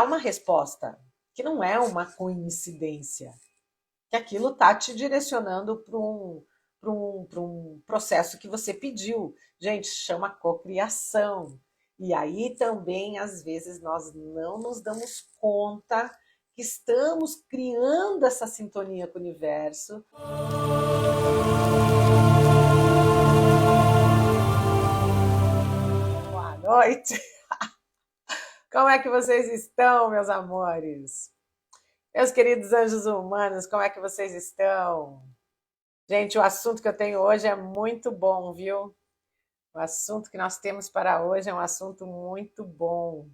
uma resposta, que não é uma coincidência, que aquilo está te direcionando para um processo que você pediu. Gente, chama cocriação. E aí também, às vezes, nós não nos damos conta que estamos criando essa sintonia com o universo. Boa noite! Como é que vocês estão, meus amores? Meus queridos anjos humanos, como é que vocês estão? Gente, o assunto que eu tenho hoje é muito bom, viu? O assunto que nós temos para hoje é um assunto muito bom.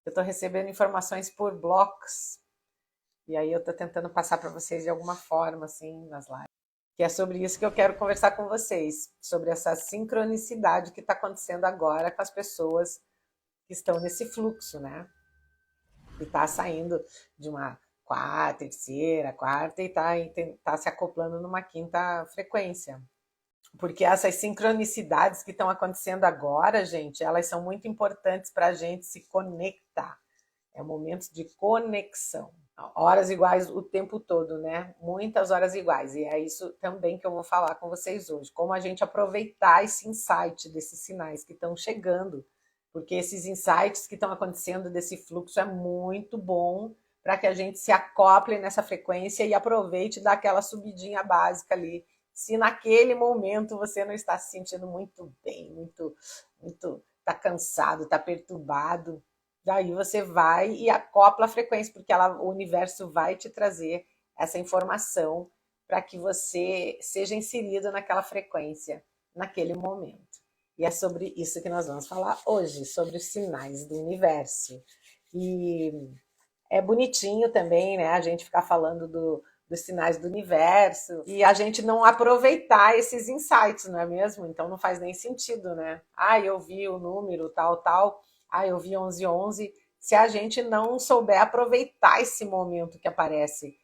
Eu estou recebendo informações por blocos, e aí eu estou tentando passar para vocês de alguma forma, assim, nas lives. Que é sobre isso que eu quero conversar com vocês, sobre essa sincronicidade que está acontecendo agora com as pessoas que estão nesse fluxo, né? E está saindo de uma terceira, quarta e está se acoplando numa quinta frequência. Porque essas sincronicidades que estão acontecendo agora, gente, elas são muito importantes para a gente se conectar. É um momento de conexão. Horas iguais o tempo todo, né? Muitas horas iguais. E é isso também que eu vou falar com vocês hoje. Como a gente aproveitar esse insight desses sinais que estão chegando. Porque esses insights que estão acontecendo desse fluxo é muito bom para que a gente se acople nessa frequência e aproveite daquela subidinha básica ali. Se naquele momento você não está se sentindo muito bem, tá cansado, está perturbado, daí você vai e acopla a frequência, porque o universo vai te trazer essa informação para que você seja inserido naquela frequência, naquele momento. E é sobre isso que nós vamos falar hoje, sobre os sinais do universo. E é bonitinho também, né, a gente ficar falando dos sinais do universo e a gente não aproveitar esses insights, não é mesmo? Então não faz nem sentido, né? Eu vi o número tal, eu vi 1111, se a gente não souber aproveitar esse momento que aparece,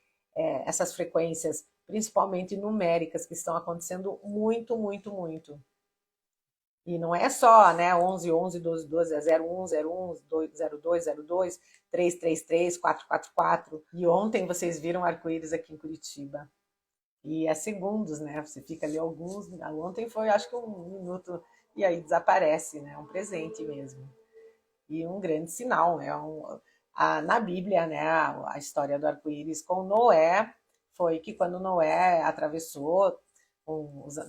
essas frequências, principalmente numéricas, que estão acontecendo muito, muito, muito. E não é só, né, 11, 11, 12, 12, é 01, 01, 02, 02, 333, 444. E ontem vocês viram arco-íris aqui em Curitiba. E é segundos, né? Você fica ali alguns... Ontem foi, acho que 1 minuto, e aí desaparece, né? É um presente mesmo. E um grande sinal, né? Na Bíblia, né, a história do arco-íris com Noé foi que quando Noé atravessou,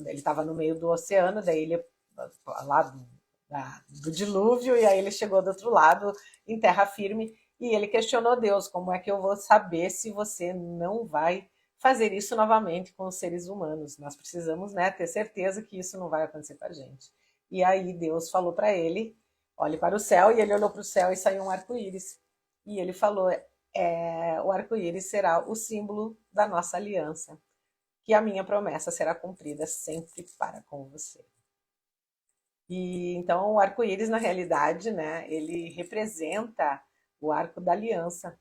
ele estava no meio do oceano, daí ele lá do dilúvio, e aí ele chegou do outro lado em terra firme e ele questionou Deus: como é que eu vou saber se você não vai fazer isso novamente com os seres humanos? Nós precisamos, né, ter certeza que isso não vai acontecer com a gente. E aí Deus falou para ele: olhe para o céu, e ele olhou para o céu e saiu um arco-íris. E ele falou: o arco-íris será o símbolo da nossa aliança, que a minha promessa será cumprida sempre para com você. E então o arco-íris, na realidade, né, ele representa o arco da aliança,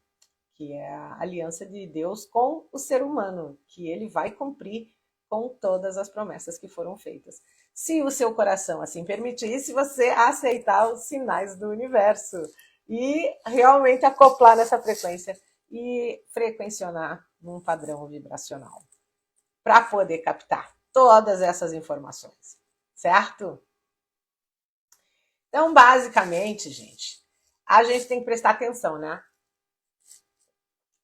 que é a aliança de Deus com o ser humano, que ele vai cumprir com todas as promessas que foram feitas. Se o seu coração assim permitir, se você aceitar os sinais do universo e realmente acoplar nessa frequência e frequencionar num padrão vibracional, para poder captar todas essas informações, certo? Então, basicamente, gente, a gente tem que prestar atenção, né?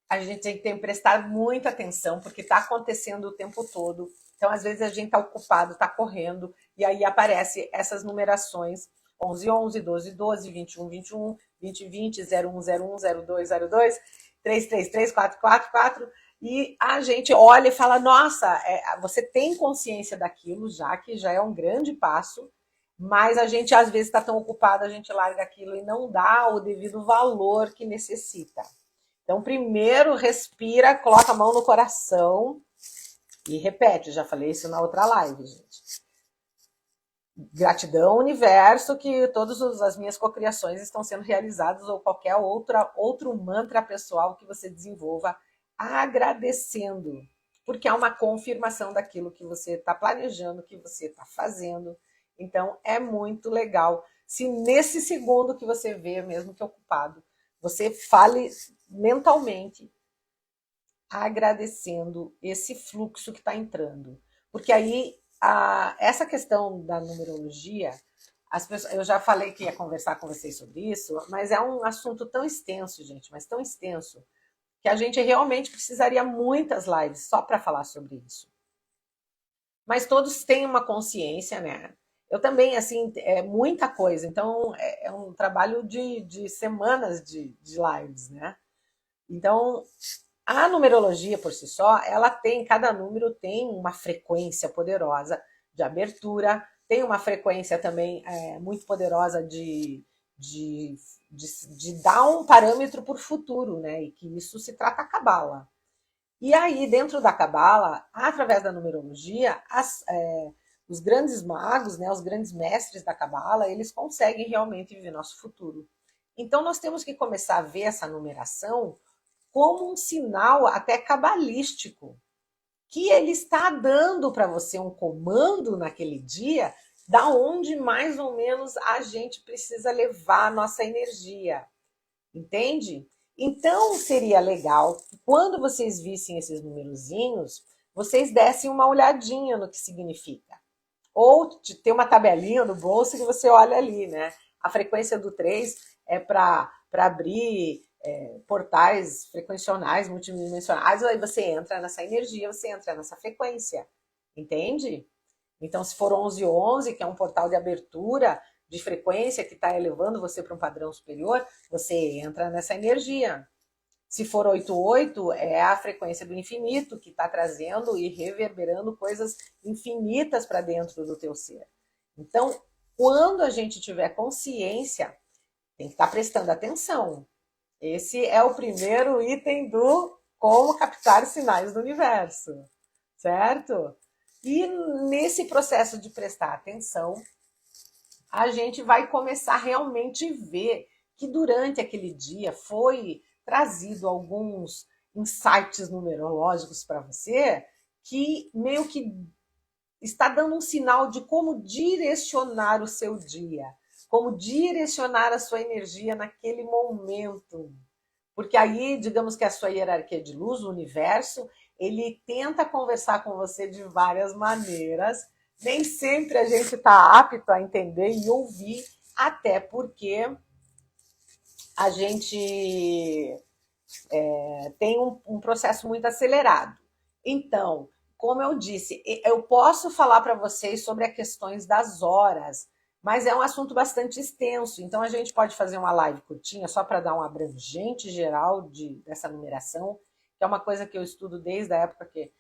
A gente tem que prestar muita atenção, porque está acontecendo o tempo todo. Então, às vezes, a gente está ocupado, está correndo, e aí aparecem essas numerações: 11, 11, 12, 12, 21, 21, 20, 20, 01, 01, 02, 02, 333, 444, e a gente olha e fala: nossa, você tem consciência daquilo já, que já é um grande passo, mas a gente às vezes está tão ocupado, a gente larga aquilo e não dá o devido valor que necessita. Então, primeiro respira, coloca a mão no coração e repete. Já falei isso na outra live, gente. Gratidão, universo, que todas as minhas cocriações estão sendo realizadas, ou qualquer outro mantra pessoal que você desenvolva agradecendo, porque é uma confirmação daquilo que você está planejando, que você está fazendo. Então, é muito legal. Se nesse segundo que você vê, mesmo que ocupado, você fale mentalmente, agradecendo esse fluxo que está entrando. Porque aí, essa questão da numerologia, as pessoas, eu já falei que ia conversar com vocês sobre isso, mas é um assunto tão extenso, gente, mas tão extenso, que a gente realmente precisaria muitas lives só para falar sobre isso. Mas todos têm uma consciência, né? Eu também, assim, é muita coisa. Então, é um trabalho de semanas de lives, né? Então, a numerologia por si só, ela tem, cada número tem uma frequência poderosa de abertura, tem uma frequência também muito poderosa de, de dar um parâmetro para o futuro, né? E que isso se trata a cabala. E aí, dentro da cabala, através da numerologia, os grandes magos, né, os grandes mestres da cabala, eles conseguem realmente viver nosso futuro. Então, nós temos que começar a ver essa numeração como um sinal até cabalístico, que ele está dando para você um comando naquele dia, da onde mais ou menos a gente precisa levar a nossa energia. Entende? Então seria legal que quando vocês vissem esses numerozinhos, vocês dessem uma olhadinha no que significa. Ou de ter uma tabelinha no bolso que você olha ali, né? A frequência do 3 é para abrir portais frequencionais, multidimensionais, aí você entra nessa energia, você entra nessa frequência. Entende? Então, se for 1111, que é um portal de abertura, de frequência, que está elevando você para um padrão superior, você entra nessa energia. Se for 88, é a frequência do infinito, que está trazendo e reverberando coisas infinitas para dentro do teu ser. Então, quando a gente tiver consciência, tem que estar prestando atenção. Esse é o primeiro item do como captar sinais do universo, certo? E nesse processo de prestar atenção, a gente vai começar realmente a ver que durante aquele dia foi trazido alguns insights numerológicos para você que meio que está dando um sinal de como direcionar o seu dia, como direcionar a sua energia naquele momento. Porque aí, digamos que a sua hierarquia de luz, o universo, ele tenta conversar com você de várias maneiras. Nem sempre a gente está apto a entender e ouvir, até porque a gente tem um processo muito acelerado. Então, como eu disse, eu posso falar para vocês sobre as questões das horas, mas é um assunto bastante extenso. Então, a gente pode fazer uma live curtinha só para dar um abrangente geral dessa numeração, que é uma coisa que eu estudo desde a época que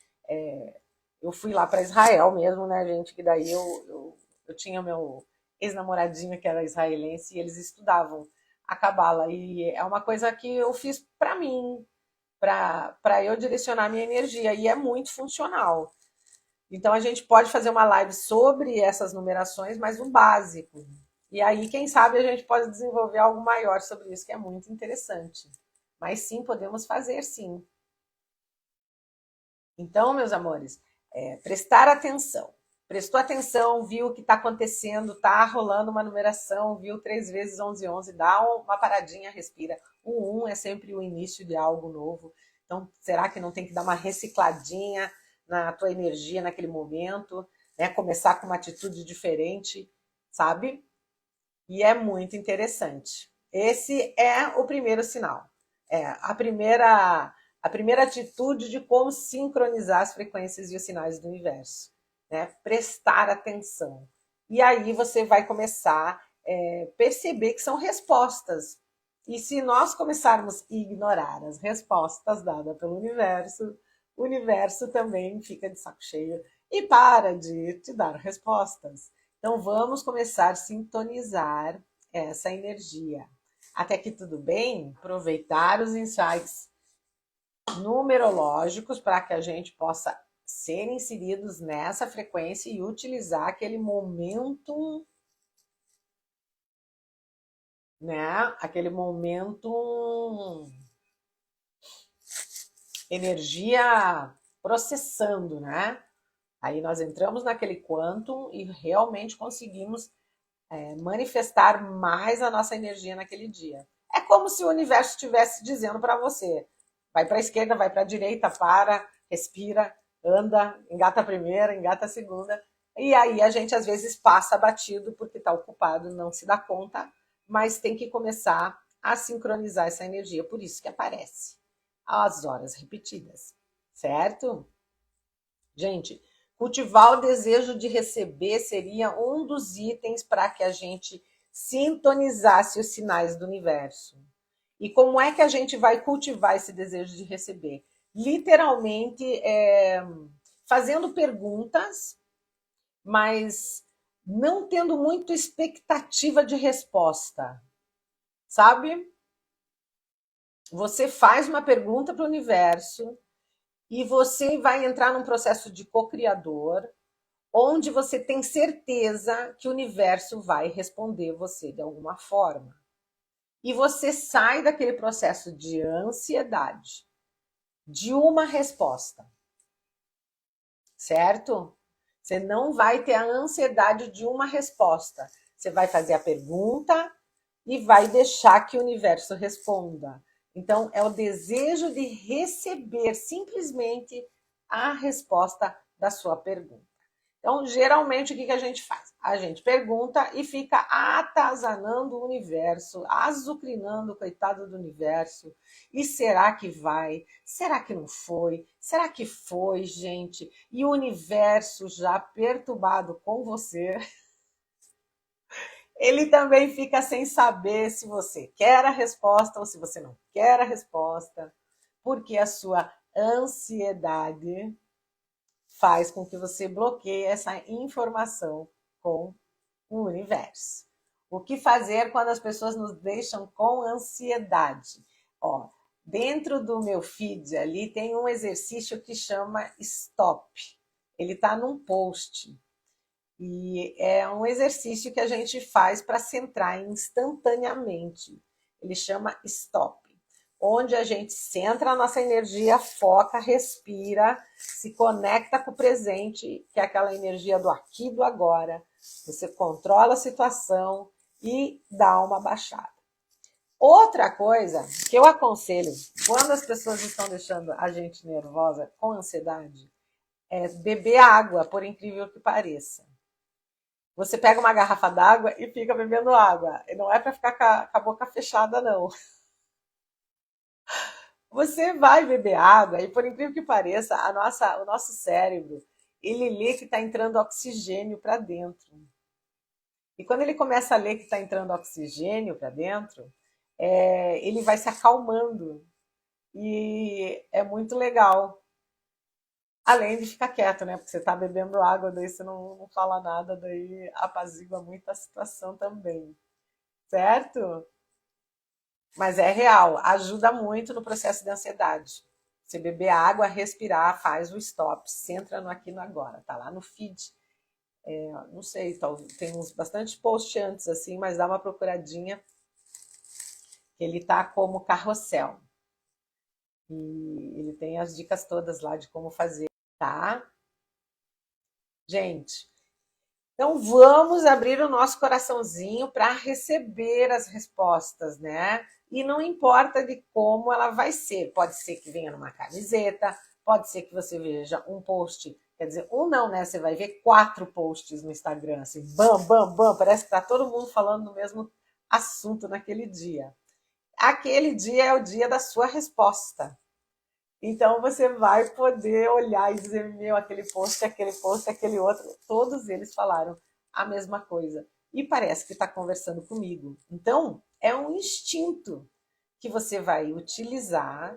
eu fui lá para Israel mesmo, né, gente? Que daí eu tinha meu ex-namoradinho que era israelense e eles estudavam a cabala. E é uma coisa que eu fiz para mim, para eu direcionar minha energia, e é muito funcional. Então a gente pode fazer uma live sobre essas numerações, mas o básico. E aí, quem sabe, a gente pode desenvolver algo maior sobre isso, que é muito interessante. Mas sim, podemos fazer sim. Então, meus amores, prestar atenção. Prestou atenção, viu o que está acontecendo, está rolando uma numeração, viu 3 vezes 1111, dá uma paradinha, respira. O 1 é sempre o início de algo novo. Então, será que não tem que dar uma recicladinha na tua energia naquele momento, né? Começar com uma atitude diferente, sabe? E é muito interessante. Esse é o primeiro sinal. A primeira atitude de como sincronizar as frequências e os sinais do universo, né? Prestar atenção. E aí você vai começar a perceber que são respostas. E se nós começarmos a ignorar as respostas dadas pelo universo, o universo também fica de saco cheio e para de te dar respostas. Então vamos começar a sintonizar essa energia. Até aqui tudo bem? Aproveitar os insights numerológicos para que a gente possa ser inseridos nessa frequência e utilizar aquele momento, né? Aquele momento energia processando, né? Aí nós entramos naquele quantum e realmente conseguimos manifestar mais a nossa energia naquele dia. É como se o universo estivesse dizendo para você: vai para a esquerda, vai para a direita, para, respira, anda, engata a primeira, engata a segunda. E aí a gente às vezes passa batido porque está ocupado, não se dá conta, mas tem que começar a sincronizar essa energia. Por isso que aparece às horas repetidas, certo? Gente, cultivar o desejo de receber seria um dos itens para que a gente sintonizasse os sinais do universo. E como é que a gente vai cultivar esse desejo de receber? Literalmente, fazendo perguntas, mas não tendo muito expectativa de resposta, sabe? Você faz uma pergunta para o universo e você vai entrar num processo de co-criador, onde você tem certeza que o universo vai responder você de alguma forma. E você sai daquele processo de ansiedade, de uma resposta, certo? Você não vai ter a ansiedade de uma resposta. Você vai fazer a pergunta e vai deixar que o universo responda. Então, é o desejo de receber simplesmente a resposta da sua pergunta. Então, geralmente, o que a gente faz? A gente pergunta e fica atazanando o universo, azucrinando o coitado do universo. E será que vai? Será que não foi? Será que foi, gente? E o universo já perturbado com você, ele também fica sem saber se você quer a resposta ou se você não quer a resposta, porque a sua ansiedade faz com que você bloqueie essa informação com o universo. O que fazer quando as pessoas nos deixam com ansiedade? Ó, dentro do meu feed ali tem um exercício que chama Stop. Ele está num post. E é um exercício que a gente faz para centrar instantaneamente. Ele chama Stop, onde a gente centra a nossa energia, foca, respira, se conecta com o presente, que é aquela energia do aqui e do agora. Você controla a situação e dá uma baixada. Outra coisa que eu aconselho, quando as pessoas estão deixando a gente nervosa, com ansiedade, é beber água, por incrível que pareça. Você pega uma garrafa d'água e fica bebendo água. E não é para ficar com a boca fechada, não. Você vai beber água e, por incrível que pareça, o nosso cérebro, ele lê que está entrando oxigênio para dentro. E quando ele começa a ler que está entrando oxigênio para dentro, ele vai se acalmando. E é muito legal. Além de ficar quieto, né? Porque você está bebendo água, daí você não fala nada, daí apazigua muito a situação também. Certo? Mas é real, ajuda muito no processo de ansiedade. Você beber água, respirar, faz o stop, centra no aqui e no agora. Tá lá no feed. Não sei, tem uns bastante posts antes assim, mas dá uma procuradinha. Ele tá como carrossel. E ele tem as dicas todas lá de como fazer, tá? Gente, então vamos abrir o nosso coraçãozinho para receber as respostas, né? E não importa de como ela vai ser. Pode ser que venha numa camiseta, pode ser que você veja um post, quer dizer, um não, né? Você vai ver 4 posts no Instagram, assim, bam, bam, bam, parece que tá todo mundo falando do mesmo assunto naquele dia. Aquele dia é o dia da sua resposta. Então você vai poder olhar e dizer, meu, aquele post, aquele outro, todos eles falaram a mesma coisa. E parece que está conversando comigo. Então, é um instinto que você vai utilizar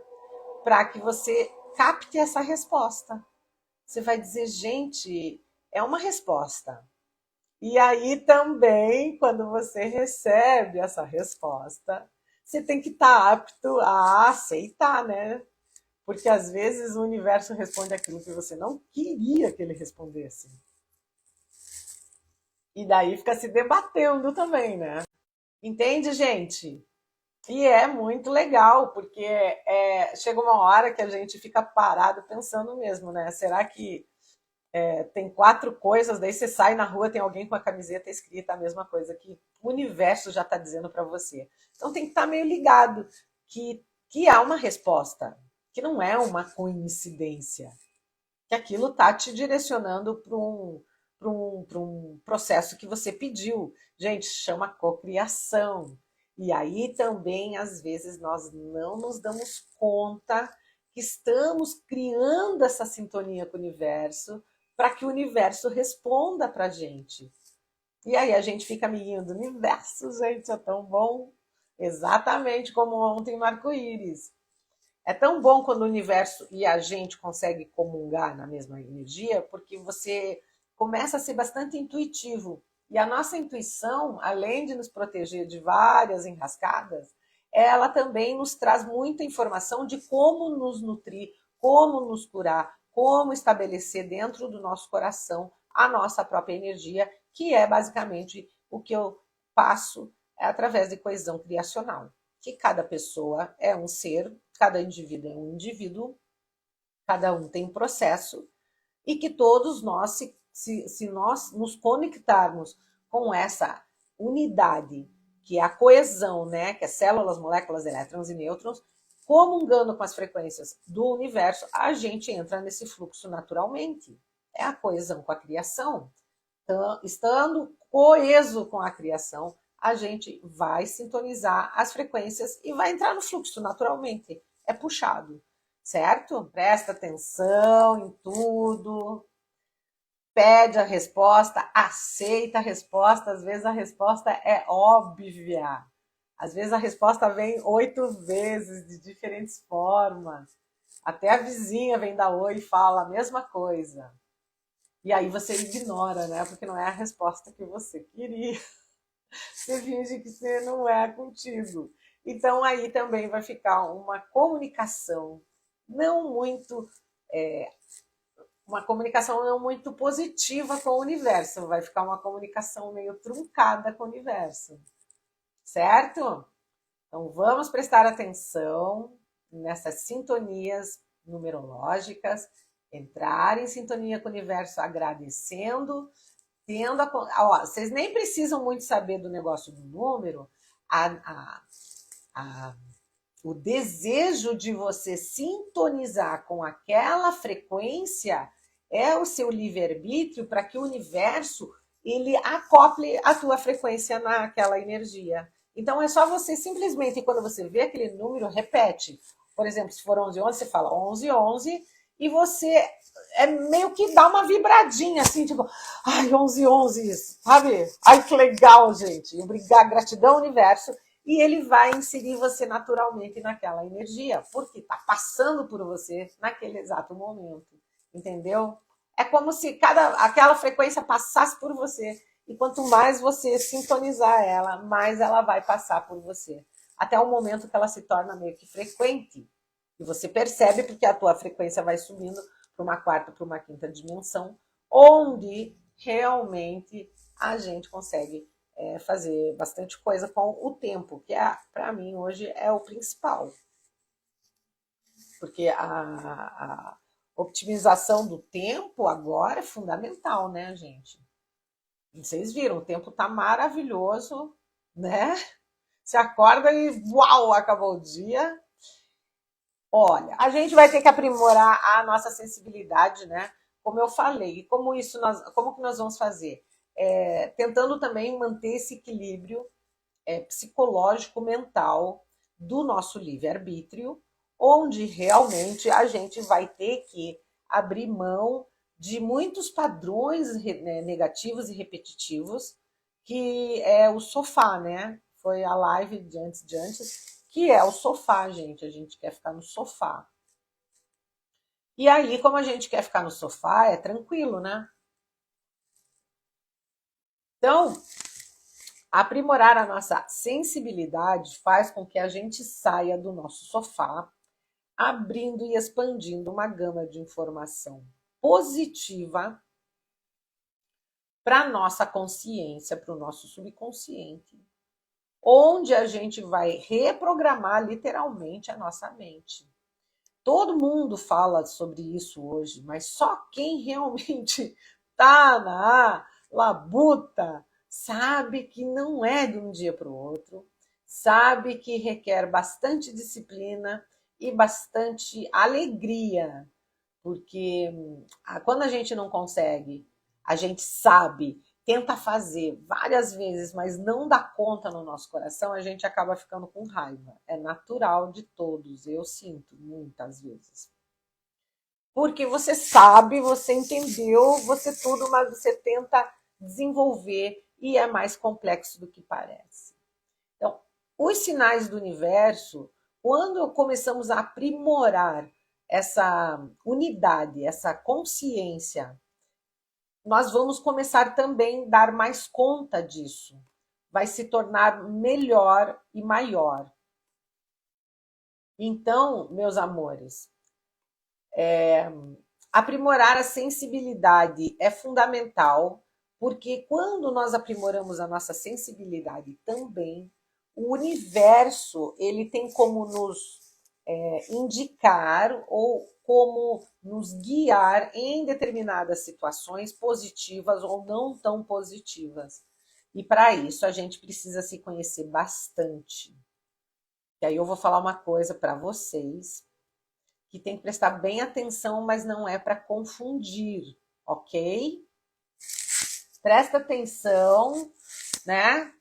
para que você capte essa resposta. Você vai dizer, gente, é uma resposta. E aí também, quando você recebe essa resposta, você tem que estar apto a aceitar, né? Porque às vezes o universo responde aquilo que você não queria que ele respondesse. E daí fica se debatendo também, né? Entende, gente? E é muito legal, porque chega uma hora que a gente fica parado pensando mesmo, né? Será que Tem 4 coisas, daí você sai na rua, tem alguém com a camiseta escrita a mesma coisa que o universo já está dizendo para você. Então tem que estar meio ligado que há uma resposta, que não é uma coincidência, que aquilo está te direcionando para um processo que você pediu. Gente, chama cocriação. E aí também, às vezes, nós não nos damos conta que estamos criando essa sintonia com o universo para que o universo responda para a gente. E aí a gente fica amiguinho do universo, gente, é tão bom. Exatamente como ontem no arco-íris. É tão bom quando o universo e a gente consegue comungar na mesma energia, porque você começa a ser bastante intuitivo. E a nossa intuição, além de nos proteger de várias enrascadas, ela também nos traz muita informação de como nos nutrir, como nos curar, como estabelecer dentro do nosso coração a nossa própria energia, que é basicamente o que eu passo através de coesão criacional. Que cada pessoa é um ser, cada indivíduo é um indivíduo, cada um tem um processo, e que todos nós, se nós nos conectarmos com essa unidade, que é a coesão, né, que é células, moléculas, elétrons e nêutrons, comungando com as frequências do universo, a gente entra nesse fluxo naturalmente. É a coesão com a criação. Então, estando coeso com a criação, a gente vai sintonizar as frequências e vai entrar no fluxo naturalmente. É puxado, certo? Presta atenção em tudo, pede a resposta, aceita a resposta. Às vezes a resposta é óbvia. Às vezes a resposta vem 8 vezes, de diferentes formas. Até a vizinha vem dar oi e fala a mesma coisa. E aí você ignora, né? Porque não é a resposta que você queria. Você finge que você não é contigo. Então aí também vai ficar uma comunicação não muito uma comunicação não muito positiva com o universo. Vai ficar uma comunicação meio truncada com o universo. Certo? Então vamos prestar atenção nessas sintonias numerológicas, entrar em sintonia com o universo agradecendo, tendo vocês nem precisam muito saber do negócio do número, a, a, a, o desejo de você sintonizar com aquela frequência é o seu livre-arbítrio para que o universo ele acople a tua frequência naquela energia. Então é só você simplesmente, quando você vê aquele número, repete. Por exemplo, se for 1111, você fala 1111 e você meio que dá uma vibradinha assim, tipo, ai, 1111, sabe? Ai, que legal, gente. Obrigada, gratidão, universo. E ele vai inserir você naturalmente naquela energia, porque está passando por você naquele exato momento. Entendeu? É como se aquela frequência passasse por você. E quanto mais você sintonizar ela, mais ela vai passar por você. Até o momento que ela se torna meio que frequente. E você percebe porque a tua frequência vai subindo para uma quarta, para uma quinta dimensão, onde realmente a gente consegue fazer bastante coisa com o tempo, que para mim hoje é o principal. Porque a optimização do tempo agora é fundamental, né, gente? Vocês viram, o tempo tá maravilhoso, né? Você acorda e uau, acabou o dia. Olha, a gente vai ter que aprimorar a nossa sensibilidade, né? Como eu falei, e como que nós vamos fazer? Tentando também manter esse equilíbrio psicológico, mental do nosso livre-arbítrio, onde realmente a gente vai ter que abrir mão de muitos padrões negativos e repetitivos, que é o sofá, né? Foi a live de antes, que é o sofá, gente. A gente quer ficar no sofá. E aí, como a gente quer ficar no sofá, é tranquilo, né? Então, aprimorar a nossa sensibilidade faz com que a gente saia do nosso sofá, abrindo e expandindo uma gama de informação positiva para a nossa consciência, para o nosso subconsciente, onde a gente vai reprogramar literalmente a nossa mente. Todo mundo fala sobre isso hoje, mas só quem realmente está na labuta sabe que não é de um dia para o outro, sabe que requer bastante disciplina e bastante alegria, porque quando a gente não consegue, a gente sabe, tenta fazer várias vezes, mas não dá conta no nosso coração, a gente acaba ficando com raiva. É natural de todos, eu sinto muitas vezes. Porque você sabe, você entendeu, você tudo, mas você tenta desenvolver e é mais complexo do que parece. Então, os sinais do universo, quando começamos a aprimorar essa unidade, essa consciência, nós vamos começar também a dar mais conta disso. Vai se tornar melhor e maior. Então, meus amores, aprimorar a sensibilidade é fundamental, porque quando nós aprimoramos a nossa sensibilidade também, o universo ele tem como nos indicar ou como nos guiar em determinadas situações positivas ou não tão positivas. E para isso a gente precisa se conhecer bastante. E aí eu vou falar uma coisa para vocês que tem que prestar bem atenção, mas não é para confundir, ok? Presta atenção, né?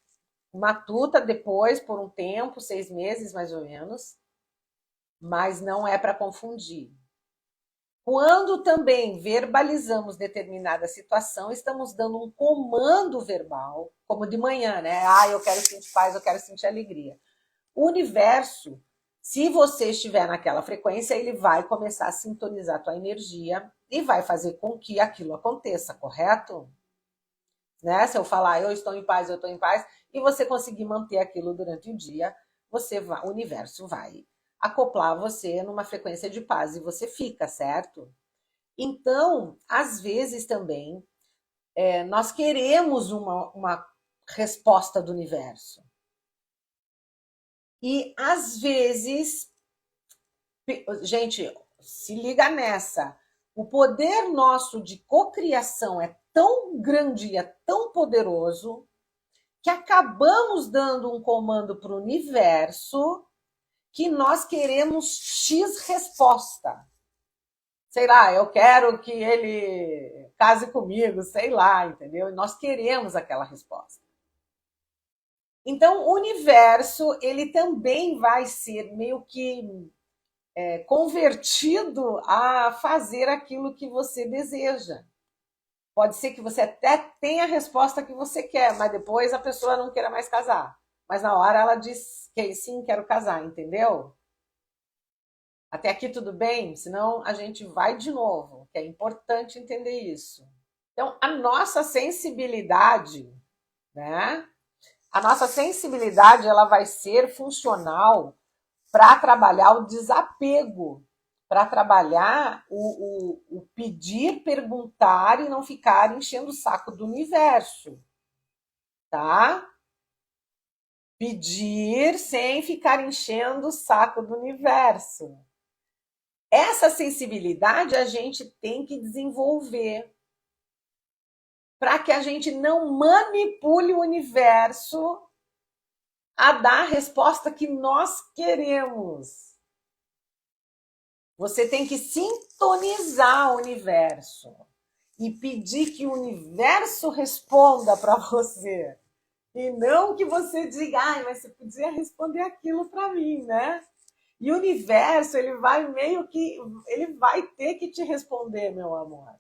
Matuta depois, por um tempo, 6 meses mais ou menos, mas não é para confundir. Quando também verbalizamos determinada situação, estamos dando um comando verbal, como de manhã, né? Ah, eu quero sentir paz, eu quero sentir alegria. O universo, se você estiver naquela frequência, ele vai começar a sintonizar a tua energia e vai fazer com que aquilo aconteça, correto? Né? Se eu falar eu estou em paz, e você conseguir manter aquilo durante o dia, o universo vai acoplar você numa frequência de paz e você fica, certo? Então, às vezes também, nós queremos uma resposta do universo. E às vezes, gente, se liga nessa. O poder nosso de cocriação é tão grande e é tão poderoso que acabamos dando um comando para o universo que nós queremos X resposta. Sei lá, eu quero que ele case comigo, sei lá, entendeu? E nós queremos aquela resposta. Então, o universo, ele também vai ser meio que convertido a fazer aquilo que você deseja. Pode ser que você até tenha a resposta que você quer, mas depois a pessoa não queira mais casar. Mas na hora ela diz que sim, quero casar, entendeu? Até aqui tudo bem? Senão a gente vai de novo, que é importante entender isso. Então, a nossa sensibilidade, né? A nossa sensibilidade ela vai ser funcional para trabalhar o desapego, para trabalhar o pedir, perguntar e não ficar enchendo o saco do universo, tá? Pedir sem ficar enchendo o saco do universo. Essa sensibilidade a gente tem que desenvolver para que a gente não manipule o universo a dar a resposta que nós queremos. Você tem que sintonizar o universo e pedir que o universo responda para você. E não que você diga, mas você podia responder aquilo para mim, né? E o universo, ele vai ele vai ter que te responder, meu amor.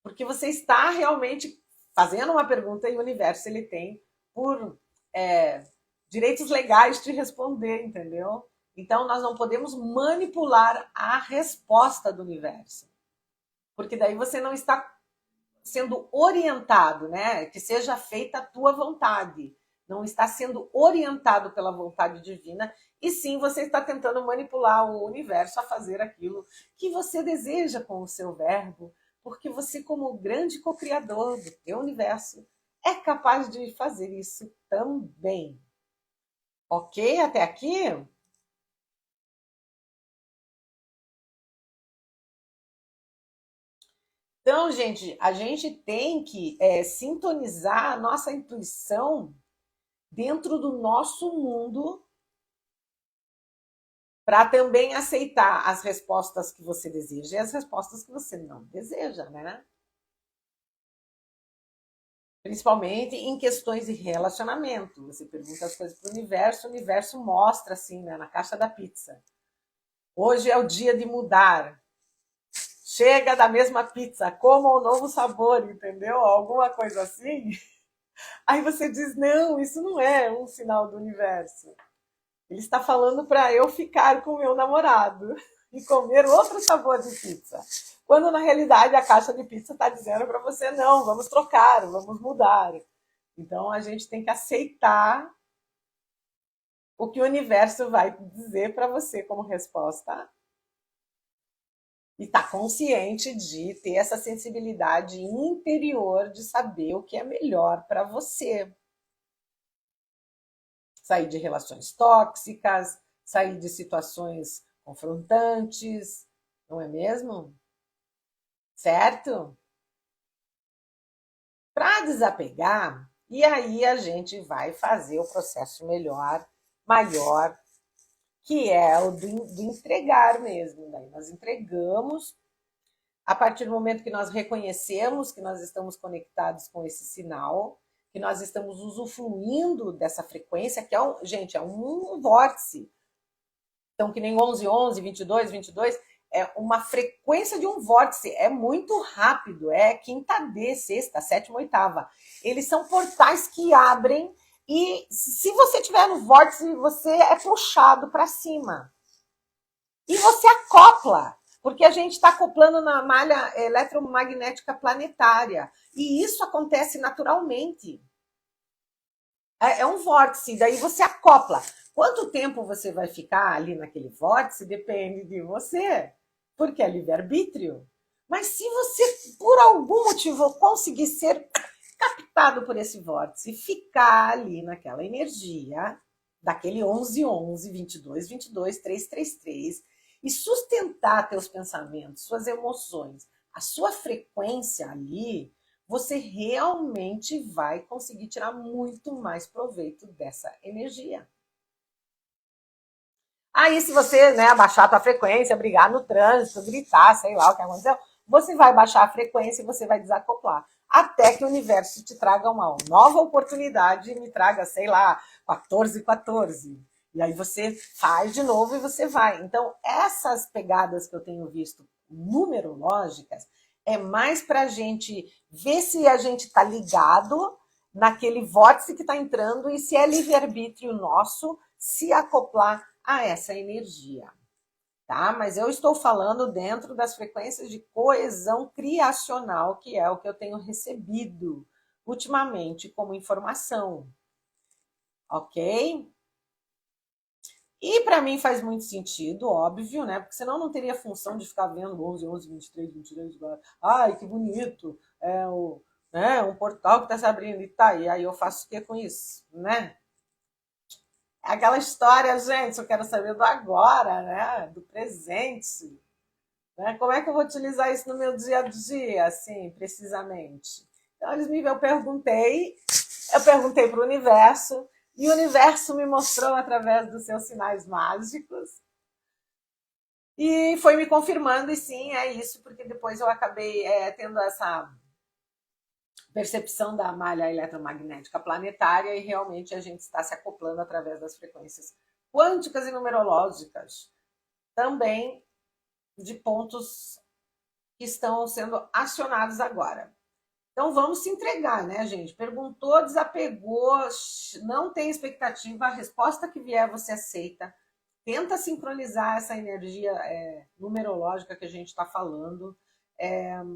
Porque você está realmente fazendo uma pergunta e o universo, ele tem por direitos legais de responder, entendeu? Então, nós não podemos manipular a resposta do universo. Porque daí você não está sendo orientado, né? Que seja feita a tua vontade. Não está sendo orientado pela vontade divina, e sim você está tentando manipular o universo a fazer aquilo que você deseja com o seu verbo, porque você, como grande co-criador do teu universo, é capaz de fazer isso também. Ok? Até aqui? Então, gente, a gente tem que sintonizar a nossa intuição dentro do nosso mundo para também aceitar as respostas que você deseja e as respostas que você não deseja, né? Principalmente em questões de relacionamento. Você pergunta as coisas para o universo mostra assim, né, na caixa da pizza. Hoje é o dia de mudar. Chega da mesma pizza, coma um novo sabor, entendeu? Alguma coisa assim. Aí você diz: não, isso não é um sinal do universo. Ele está falando para eu ficar com o meu namorado e comer outro sabor de pizza. Quando na realidade a caixa de pizza está dizendo para você: não, vamos trocar, vamos mudar. Então a gente tem que aceitar o que o universo vai dizer para você como resposta e estar consciente de ter essa sensibilidade interior de saber o que é melhor para você. Sair de relações tóxicas, sair de situações confrontantes, não é mesmo? Certo? Para desapegar, e aí a gente vai fazer o processo melhor, maior, que é o do entregar mesmo. Daí nós entregamos a partir do momento que nós reconhecemos que nós estamos conectados com esse sinal, que nós estamos usufruindo dessa frequência, que é gente, é um vórtice. Então, que nem 11, 11, 22, 22, é uma frequência de um vórtice, é muito rápido, é quinta D, sexta, sétima, oitava. Eles são portais que abrem e se você estiver no vórtice, você é puxado para cima. E você acopla, porque a gente está acoplando na malha eletromagnética planetária. E isso acontece naturalmente. É um vórtice, daí você acopla. Quanto tempo você vai ficar ali naquele vórtice depende de você, porque é livre-arbítrio. Mas se você, por algum motivo, conseguir ser captado por esse vórtice e ficar ali naquela energia, daquele 11, 11, 22, 22, 333, e sustentar teus pensamentos, suas emoções, a sua frequência ali, você realmente vai conseguir tirar muito mais proveito dessa energia. Aí, se você, né, abaixar a tua frequência, brigar no trânsito, gritar, sei lá o que aconteceu, você vai baixar a frequência e você vai desacoplar. Até que o universo te traga uma nova oportunidade e me traga, sei lá, 14, 14. E aí você faz de novo e você vai. Então, essas pegadas que eu tenho visto numerológicas é mais para a gente ver se a gente está ligado naquele vórtice que está entrando e se é livre-arbítrio nosso se acoplar a essa energia, tá? Mas eu estou falando dentro das frequências de coesão criacional, que é o que eu tenho recebido ultimamente como informação, ok? E para mim faz muito sentido, óbvio, né? Porque senão não teria função de ficar vendo 11, 11, 23, 23. Ai, que bonito! Um portal que está se abrindo e tá. E aí eu faço o que com isso, né? Aquela história, gente, eu quero saber do agora, né? Do presente. Né? Como é que eu vou utilizar isso no meu dia a dia, assim, precisamente? Então, eu perguntei para o universo, e o universo me mostrou através dos seus sinais mágicos, e foi me confirmando, e sim, é isso, porque depois eu acabei tendo essa percepção da malha eletromagnética planetária e realmente a gente está se acoplando através das frequências quânticas e numerológicas, também de pontos que estão sendo acionados agora. Então vamos se entregar, né, gente? Perguntou, desapegou, não tem expectativa, a resposta que vier você aceita. Tenta sincronizar essa energia numerológica que a gente está falando.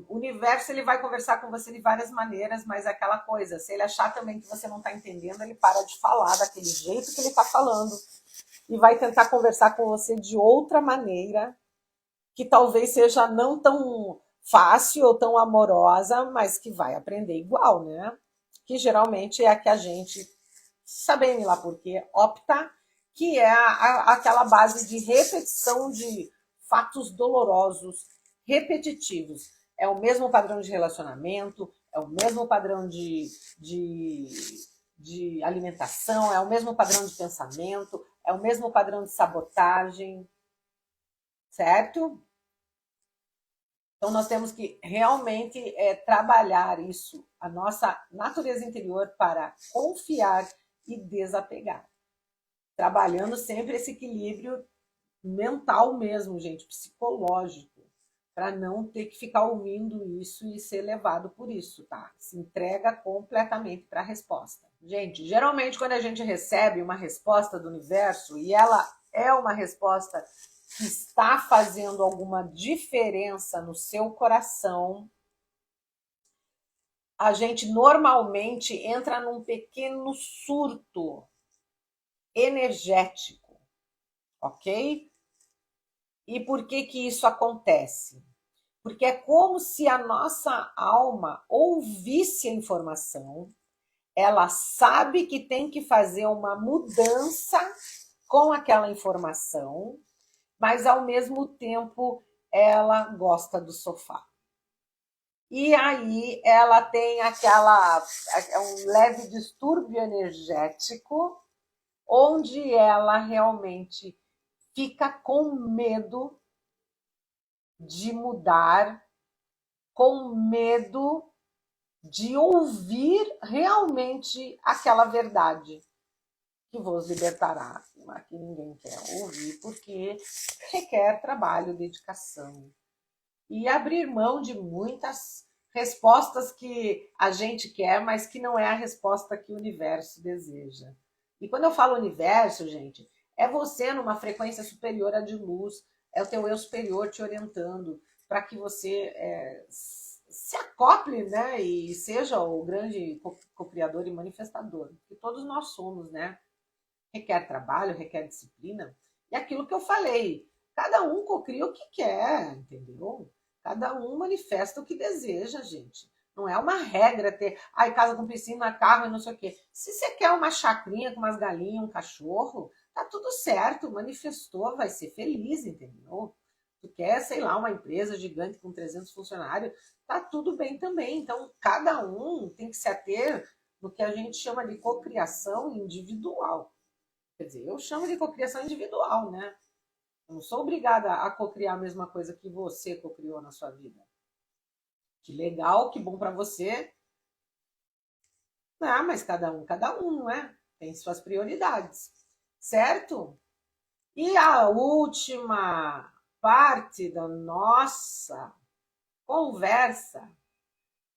O universo ele vai conversar com você de várias maneiras, mas é aquela coisa, se ele achar também que você não está entendendo, ele para de falar daquele jeito que ele está falando e vai tentar conversar com você de outra maneira, que talvez seja não tão fácil ou tão amorosa, mas que vai aprender igual, né? Que geralmente é a que a gente, sabendo lá por quê, opta, que é aquela base de repetição de fatos dolorosos, repetitivos. é o mesmo padrão de relacionamento, é o mesmo padrão de alimentação, é o mesmo padrão de pensamento, é o mesmo padrão de sabotagem, certo? Então, nós temos que realmente trabalhar isso, a nossa natureza interior, para confiar e desapegar. Trabalhando sempre esse equilíbrio mental mesmo, gente, psicológico, para não ter que ficar ouvindo isso e ser levado por isso, tá? Se entrega completamente para a resposta. Gente, geralmente quando a gente recebe uma resposta do universo e ela é uma resposta que está fazendo alguma diferença no seu coração, a gente normalmente entra num pequeno surto energético, ok? E por que que isso acontece? Porque é como se a nossa alma ouvisse a informação, ela sabe que tem que fazer uma mudança com aquela informação, mas ao mesmo tempo ela gosta do sofá. E aí ela tem um leve distúrbio energético, onde ela realmente fica com medo de mudar, com medo de ouvir realmente aquela verdade que vos libertará, mas que ninguém quer ouvir, porque requer trabalho, dedicação e abrir mão de muitas respostas que a gente quer, mas que não é a resposta que o universo deseja. E quando eu falo universo, gente, é você numa frequência superior à de luz, é o teu eu superior te orientando para que você se acople, né, e seja o grande co-criador e manifestador, que todos nós somos, né? Requer trabalho, requer disciplina, e aquilo que eu falei, cada um cocria o que quer, entendeu? Cada um manifesta o que deseja, gente. Não é uma regra ter, casa com piscina, carro e não sei o quê. Se você quer uma chacrinha com umas galinhas, um cachorro, tá tudo certo, manifestou, vai ser feliz, entendeu? Tu quer, sei lá, uma empresa gigante com 300 funcionários, tá tudo bem também. Então, cada um tem que se ater no que a gente chama de cocriação individual. Quer dizer, eu chamo de cocriação individual, né? Eu não sou obrigada a cocriar a mesma coisa que você cocriou na sua vida. Que legal, que bom para você. Ah, mas cada um, não é? Tem suas prioridades, certo? E a última parte da nossa conversa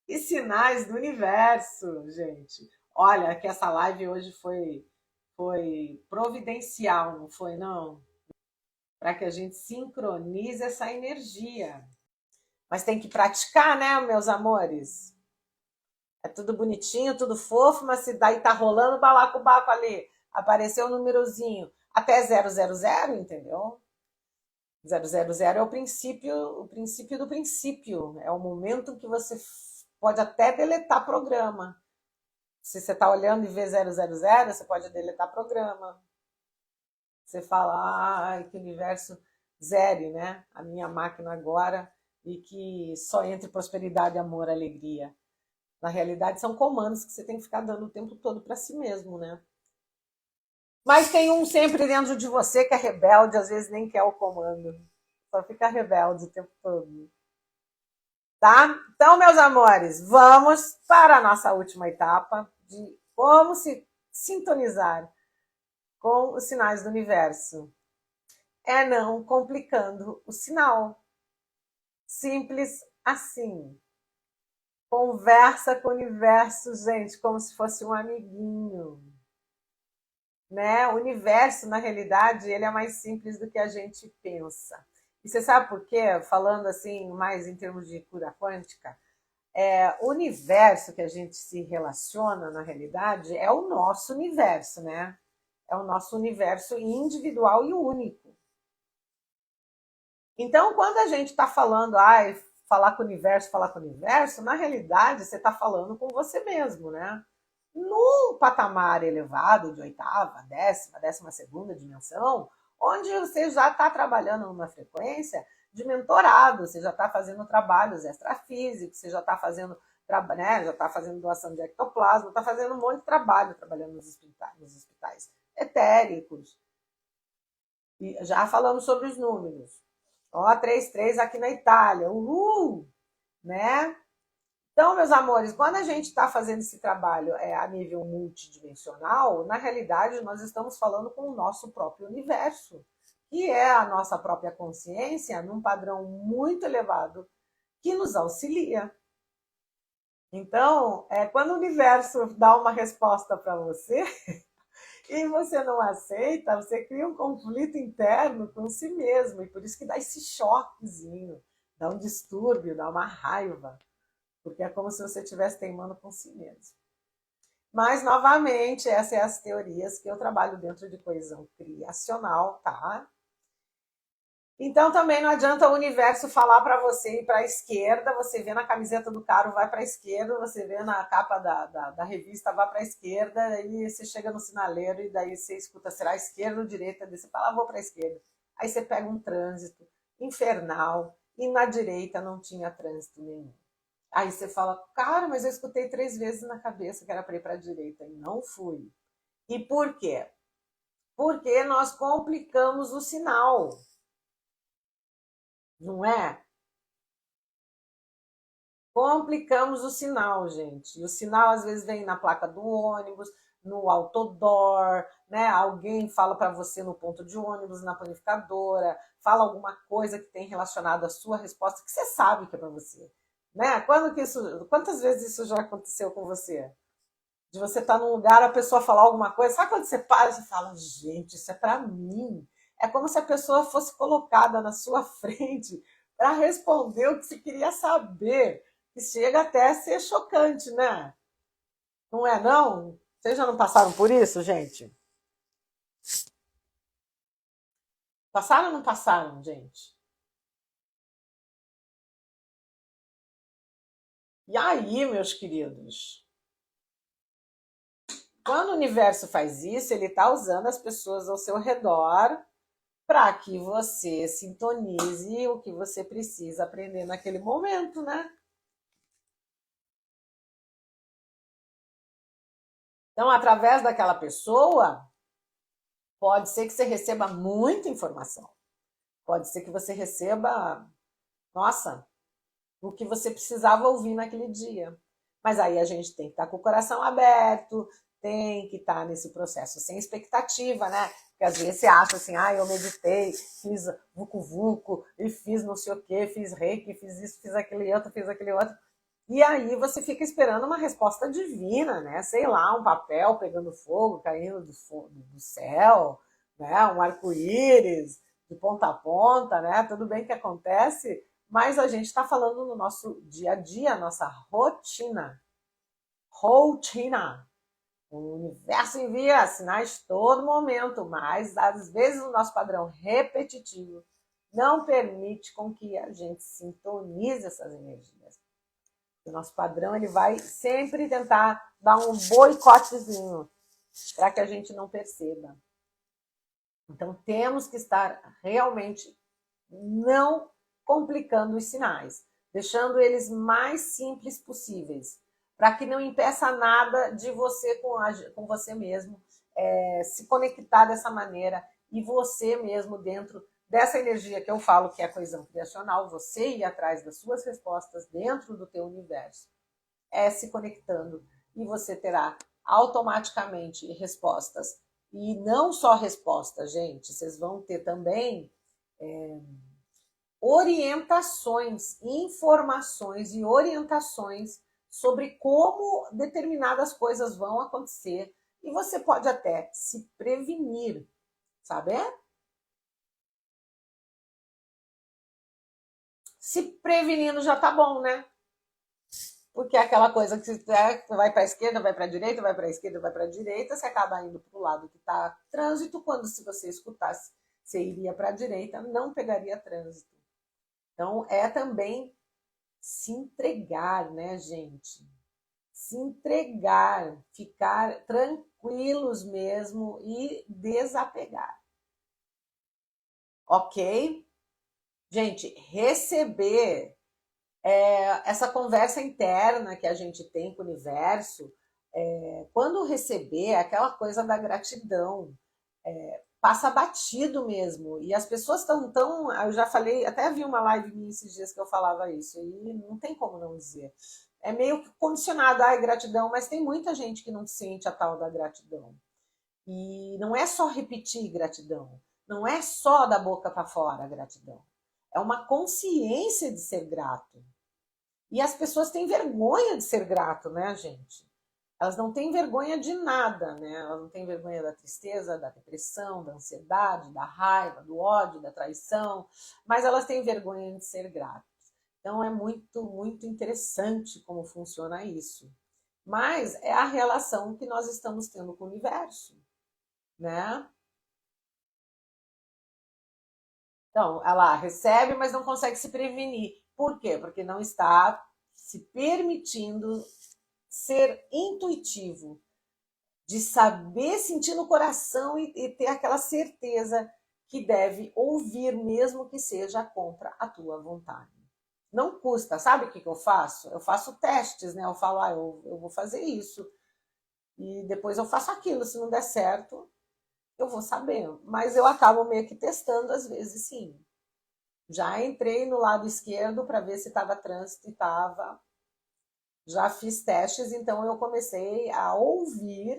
e sinais do universo, gente. Olha, que essa live hoje foi providencial, não foi, não? Para que a gente sincronize essa energia. Mas tem que praticar, né, meus amores? É tudo bonitinho, tudo fofo, mas se daí tá rolando balacobaco ali, apareceu o númerozinho até 000, entendeu? 000 é o princípio do princípio. É o momento que você pode até deletar programa. Se você está olhando e vê 000, você pode deletar programa. Você fala, ai, que universo zero, né? A minha máquina agora, e que só entre prosperidade, amor, alegria. Na realidade, são comandos que você tem que ficar dando o tempo todo para si mesmo, né? Mas tem um sempre dentro de você que é rebelde, às vezes nem quer o comando. Só fica rebelde o tempo todo. Tá? Então, meus amores, vamos para a nossa última etapa de como se sintonizar com os sinais do universo. É não complicando o sinal. Simples assim. Conversa com o universo, gente, como se fosse um amiguinho. Né? O universo, na realidade, ele é mais simples do que a gente pensa. E você sabe por quê? Falando assim, mais em termos de cura quântica, o universo que a gente se relaciona, na realidade, é o nosso universo, né? É o nosso universo individual e único. Então, quando a gente está falando, falar com o universo, na realidade, você está falando com você mesmo, né? Num patamar elevado de oitava, décima segunda dimensão, onde você já está trabalhando numa frequência de mentorado, você já está fazendo trabalhos extrafísicos, você já está fazendo, né, já está fazendo doação de ectoplasma, está fazendo um monte de trabalho trabalhando nos hospitais etéricos. E já falamos sobre os números. Ó, 33 aqui na Itália, uhul! Né? Então, meus amores, quando a gente está fazendo esse trabalho a nível multidimensional, na realidade nós estamos falando com o nosso próprio universo, que é a nossa própria consciência num padrão muito elevado que nos auxilia. Então, quando o universo dá uma resposta para você e você não aceita, você cria um conflito interno com si mesmo, e por isso que dá esse choquezinho, dá um distúrbio, dá uma raiva. Porque é como se você estivesse teimando com si mesmo. Mas, novamente, essas são as teorias que eu trabalho dentro de coesão criacional, tá? Então, também não adianta o universo falar para você ir para a esquerda, você vê na camiseta do carro, vai para a esquerda, você vê na capa da revista, vai para a esquerda, aí você chega no sinaleiro e daí você escuta, será esquerda ou direita? Daí você fala, vou para a esquerda. Aí você pega um trânsito infernal e na direita não tinha trânsito nenhum. Aí você fala, cara, mas eu escutei 3 vezes na cabeça que era para ir para a direita e não fui. E por quê? Porque nós complicamos o sinal. Não é? Complicamos o sinal, gente. E o sinal às vezes vem na placa do ônibus, no outdoor, né? Alguém fala para você no ponto de ônibus, na panificadora, fala alguma coisa que tem relacionado à sua resposta que você sabe que é para você. Né? Quantas vezes isso já aconteceu com você? De você estar num lugar, a pessoa falar alguma coisa, sabe quando você para e você fala, gente, isso é para mim. É como se a pessoa fosse colocada na sua frente para responder o que você queria saber. Que chega até a ser chocante, né? Não é não? Vocês já não passaram por isso, gente? Passaram ou não passaram, gente? E aí, meus queridos? Quando o universo faz isso, ele está usando as pessoas ao seu redor para que você sintonize o que você precisa aprender naquele momento, né? Então, através daquela pessoa, pode ser que você receba muita informação. Pode ser que você receba, nossa, o que você precisava ouvir naquele dia. Mas aí a gente tem que estar com o coração aberto, tem que estar nesse processo sem expectativa, né? Porque às vezes você acha assim, eu meditei, fiz vucu-vucu, e fiz não sei o quê, fiz reiki, fiz isso, fiz aquele outro, fiz aquele outro. E aí você fica esperando uma resposta divina, né? Sei lá, um papel pegando fogo, caindo do céu, né? Um arco-íris de ponta a ponta, né? Tudo bem que acontece, mas a gente está falando no nosso dia a dia, nossa rotina. Rotina. O universo envia sinais todo momento, mas às vezes o nosso padrão repetitivo não permite com que a gente sintonize essas energias. O nosso padrão ele vai sempre tentar dar um boicotezinho para que a gente não perceba. Então temos que estar realmente não complicando os sinais, deixando eles mais simples possíveis, para que não impeça nada de você com você mesmo se conectar dessa maneira e você mesmo dentro dessa energia que eu falo que é a coesão criacional, você ir atrás das suas respostas dentro do teu universo, se conectando e você terá automaticamente respostas. E não só respostas, gente, vocês vão ter também orientações, informações e orientações sobre como determinadas coisas vão acontecer. E você pode até se prevenir, sabe? Se prevenindo já tá bom, né? Porque é aquela coisa que você vai para a esquerda, vai para a direita, vai para a esquerda, vai para a direita, você acaba indo para o lado que está trânsito, quando se você escutasse, você iria para a direita, não pegaria trânsito. Então, é também se entregar, né, gente? Se entregar, ficar tranquilos mesmo e desapegar. Ok? Gente, receber essa conversa interna que a gente tem com o universo, quando receber aquela coisa da gratidão, passa batido mesmo. E as pessoas estão tão. Eu já falei, até vi uma live minha esses dias que eu falava isso, e não tem como não dizer. É meio que condicionado, ai, gratidão, mas tem muita gente que não sente a tal da gratidão. E não é só repetir gratidão, não é só da boca para fora a gratidão. É uma consciência de ser grato. E as pessoas têm vergonha de ser grato, né, gente? Elas não têm vergonha de nada, né? Elas não têm vergonha da tristeza, da depressão, da ansiedade, da raiva, do ódio, da traição, mas elas têm vergonha de ser gratas. Então é muito, muito interessante como funciona isso. Mas é a relação que nós estamos tendo com o universo, né? Então, ela recebe, mas não consegue se prevenir. Por quê? Porque não está se permitindo ser intuitivo, de saber sentir no coração e ter aquela certeza que deve ouvir, mesmo que seja contra a tua vontade. Não custa, sabe o que eu faço? Eu faço testes, né? Eu falo, eu vou fazer isso, e depois eu faço aquilo. Se não der certo, eu vou sabendo. Mas eu acabo meio que testando às vezes, sim. Já entrei no lado esquerdo para ver se estava trânsito e estava. Já fiz testes, então eu comecei a ouvir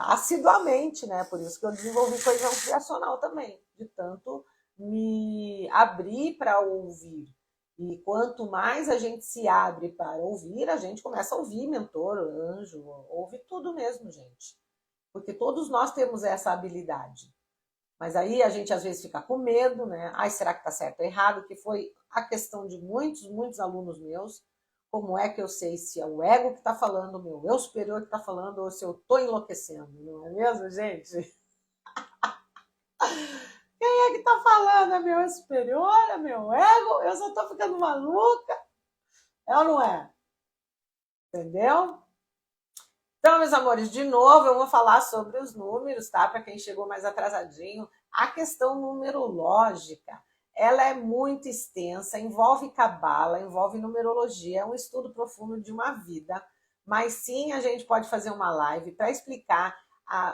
assiduamente, né? Por isso que eu desenvolvi coesão criacional também, de tanto me abrir para ouvir. E quanto mais a gente se abre para ouvir, a gente começa a ouvir mentor, anjo, ouve tudo mesmo, gente. Porque todos nós temos essa habilidade. Mas aí a gente às vezes fica com medo, né? Ai, será que está certo ou errado? Que foi a questão de muitos, muitos alunos meus. Como é que eu sei se é o ego que está falando, o meu eu superior que está falando, ou se eu estou enlouquecendo, não é mesmo, gente? Quem é que está falando? É meu eu superior? É meu ego? Eu só estou ficando maluca? É ou não é? Entendeu? Então, meus amores, de novo eu vou falar sobre os números, tá? Para quem chegou mais atrasadinho. A questão numerológica, ela é muito extensa, envolve cabala, envolve numerologia, é um estudo profundo de uma vida. Mas sim, a gente pode fazer uma live para explicar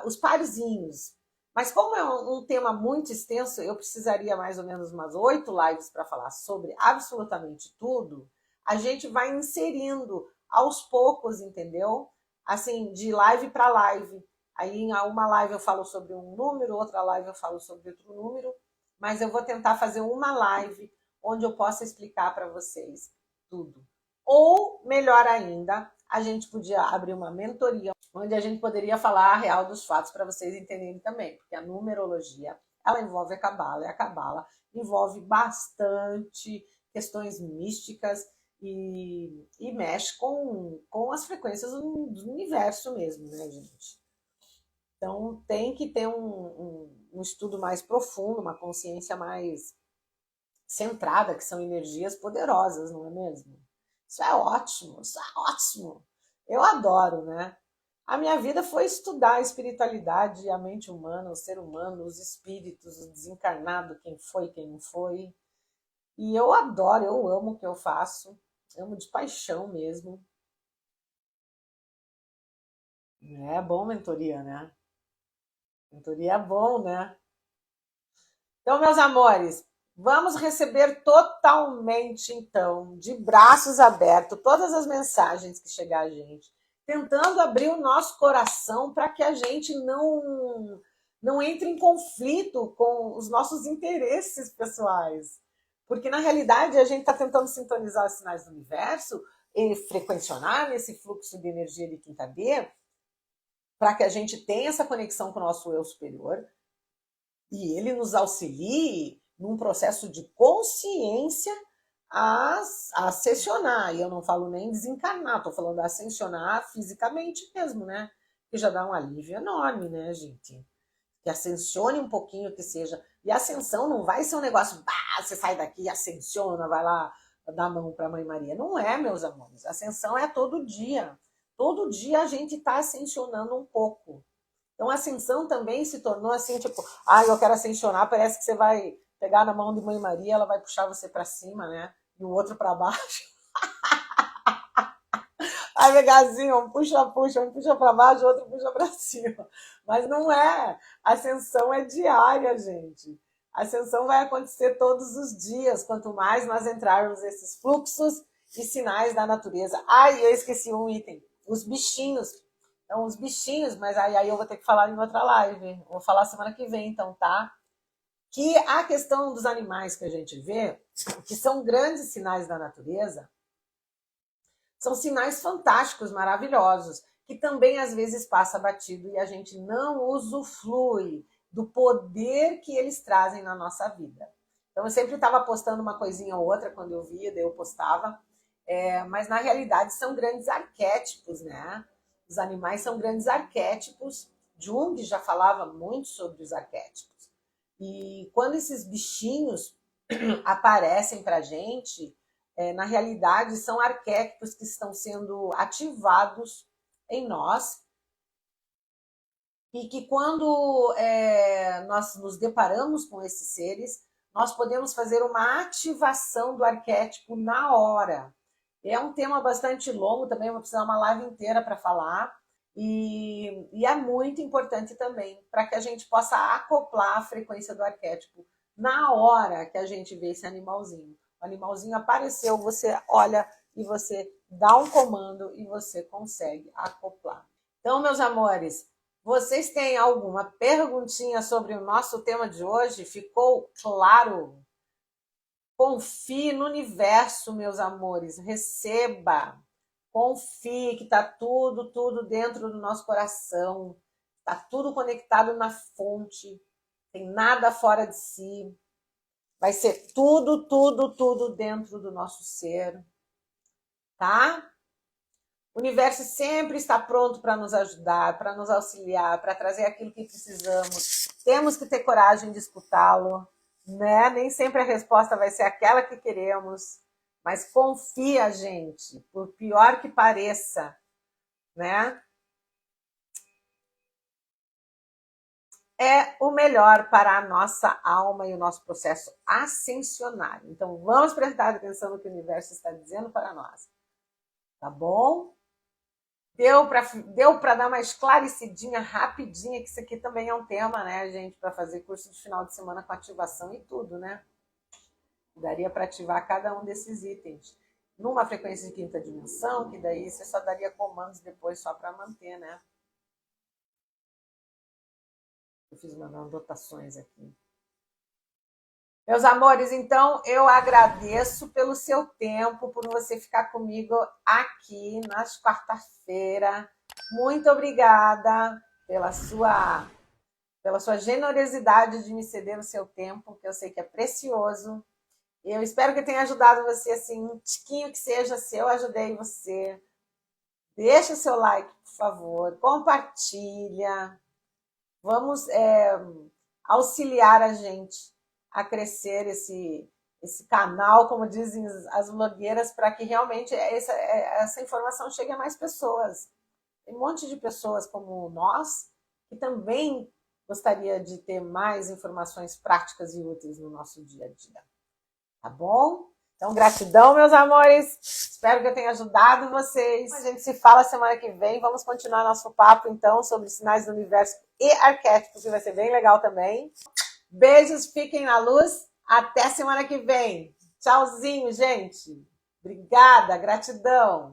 os parzinhos. Mas como é um tema muito extenso, eu precisaria mais ou menos umas 8 lives para falar sobre absolutamente tudo. A gente vai inserindo aos poucos, entendeu? Assim, de live para live. Aí em uma live eu falo sobre um número, outra live eu falo sobre outro número, mas eu vou tentar fazer uma live onde eu possa explicar para vocês tudo. Ou, melhor ainda, a gente podia abrir uma mentoria onde a gente poderia falar a real dos fatos para vocês entenderem também, porque a numerologia, ela envolve a cabala, e a cabala envolve bastante questões místicas e mexe com as frequências do universo mesmo, né, gente? Então tem que ter um estudo mais profundo, uma consciência mais centrada, que são energias poderosas, não é mesmo? Isso é ótimo, isso é ótimo. Eu adoro, né? A minha vida foi estudar a espiritualidade, a mente humana, o ser humano, os espíritos, o desencarnado, quem foi, quem não foi. E eu adoro, eu amo o que eu faço, amo de paixão mesmo. É bom mentoria, né? Mentoria é bom, né? Então, meus amores, vamos receber totalmente, então, de braços abertos, todas as mensagens que chegar a gente, tentando abrir o nosso coração para que a gente não entre em conflito com os nossos interesses pessoais. Porque, na realidade, a gente está tentando sintonizar os sinais do universo e frequencionar nesse fluxo de energia de quinta D, para que a gente tenha essa conexão com o nosso eu superior, e ele nos auxilie num processo de consciência a ascensionar. E eu não falo nem desencarnar, estou falando ascensionar fisicamente mesmo, né? Que já dá um alívio enorme, né, gente? Que ascensione um pouquinho, que seja. E a ascensão não vai ser um negócio, bah, você sai daqui, ascensiona, vai lá dar a mão para a Mãe Maria. Não é, meus amores. Ascensão é todo dia. Todo dia a gente está ascensionando um pouco. Então, a ascensão também se tornou assim, tipo, eu quero ascensionar, parece que você vai pegar na mão de Mãe Maria, ela vai puxar você para cima, né? E o outro para baixo. Aí pegar assim, um puxa para baixo, o outro puxa para cima. Mas não é. A ascensão é diária, gente. A ascensão vai acontecer todos os dias, quanto mais nós entrarmos nesses fluxos e sinais da natureza. Ai, eu esqueci um item. Os bichinhos. Então, os bichinhos, mas aí eu vou ter que falar em outra live. Vou falar semana que vem, então, tá? Que a questão dos animais que a gente vê, que são grandes sinais da natureza, são sinais fantásticos, maravilhosos, que também às vezes passa batido e a gente não usufrui do poder que eles trazem na nossa vida. Então eu sempre estava postando uma coisinha ou outra quando eu via, daí eu postava, mas na realidade são grandes arquétipos, né? Os animais são grandes arquétipos. Jung já falava muito sobre os arquétipos. E quando esses bichinhos aparecem para a gente, na realidade, são arquétipos que estão sendo ativados em nós e que quando nós nos deparamos com esses seres, nós podemos fazer uma ativação do arquétipo na hora. É um tema bastante longo também, vou precisar uma live inteira para falar, e é muito importante também para que a gente possa acoplar a frequência do arquétipo na hora que a gente vê esse animalzinho. O animalzinho apareceu, você olha e você dá um comando e você consegue acoplar. Então, meus amores, vocês têm alguma perguntinha sobre o nosso tema de hoje? Ficou claro? Confie no universo, meus amores. Receba. Confie que está tudo dentro do nosso coração. Está tudo conectado na fonte. Tem nada fora de si. Vai ser tudo dentro do nosso ser, tá? O universo sempre está pronto para nos ajudar, para nos auxiliar, para trazer aquilo que precisamos. Temos que ter coragem de escutá-lo, né? Nem sempre a resposta vai ser aquela que queremos, mas confia, gente, por pior que pareça, né? É o melhor para a nossa alma e o nosso processo ascensionário. Então, vamos prestar atenção no que o universo está dizendo para nós. Tá bom? Deu para dar uma esclarecidinha rapidinha, que isso aqui também é um tema, né, gente, para fazer curso de final de semana com ativação e tudo, né? Daria para ativar cada um desses itens. Numa frequência de quinta dimensão, que daí você só daria comandos depois só para manter, né? Eu fiz umas anotações aqui. Meus amores, então eu agradeço pelo seu tempo, por você ficar comigo aqui nas quarta-feira. Muito obrigada pela sua generosidade de me ceder o seu tempo, que eu sei que é precioso. Eu espero que tenha ajudado você, assim, um tiquinho que seja, se eu ajudei você. Deixa seu like, por favor. Compartilha. Vamos auxiliar a gente a crescer esse canal, como dizem as blogueiras, para que realmente essa informação chegue a mais pessoas. Tem um monte de pessoas como nós que também gostaria de ter mais informações práticas e úteis no nosso dia a dia. Tá bom? Então, gratidão, meus amores. Espero que eu tenha ajudado vocês. A gente se fala semana que vem. Vamos continuar nosso papo, então, sobre sinais do universo e arquétipos, que vai ser bem legal também. Beijos, fiquem na luz. Até semana que vem. Tchauzinho, gente. Obrigada, gratidão.